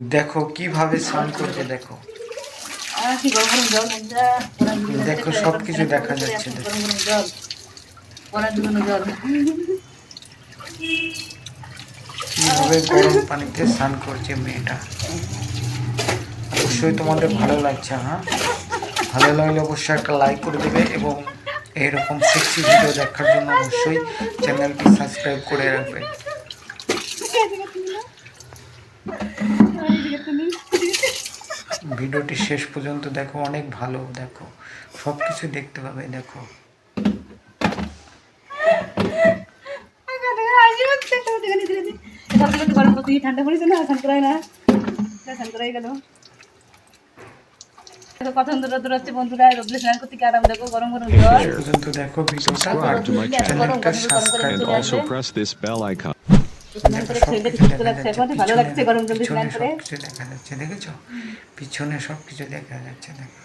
দেখো কিভাবে স্নান করছে, দেখো কি গরম গরম জল দেখো সবকিছু দেখা যাচ্ছে, দেখো গরম গরম জল পড়ার জন্য জল কিভাবে গরম পানিতে স্নান করছে মেয়েটা। অবশ্যই তোমাদের ভালো লাগছে। হ্যাঁ, ভালো লাগলে অবশ্যই একটা লাইক করে দেবে এবং এরকম সেক্সি ভিডিও দেখার জন্য অবশ্যই চ্যানেলটি সাবস্ক্রাইব করে রাখবে। ভিডিওটি শেষ পর্যন্ত দেখো, অনেক ভালো, দেখো সব কিছু দেখতে পাবে। দেখো ঠান্ডা পড়েছে না, স্নান করাই না, স্নান করাই গেল। কত সুন্দর রোদ হচ্ছে বন্ধুরা, রোদে স্নান করতে কি আরাম। দেখো গরম গরম জল। শেষ পর্যন্ত দেখো ভিডিওটা আর চ্যানেলটা সাবস্ক্রাইব করো। Also press this bell icon. স্নান করে শরীরটা কি সুন্দর লাগছে, এখন ভালো লাগছে গরম জল দিয়ে স্নান করে। সবকিছু দেখা যাচ্ছে, দেখেছো পিছনে সবকিছু দেখা যাচ্ছে, দেখো।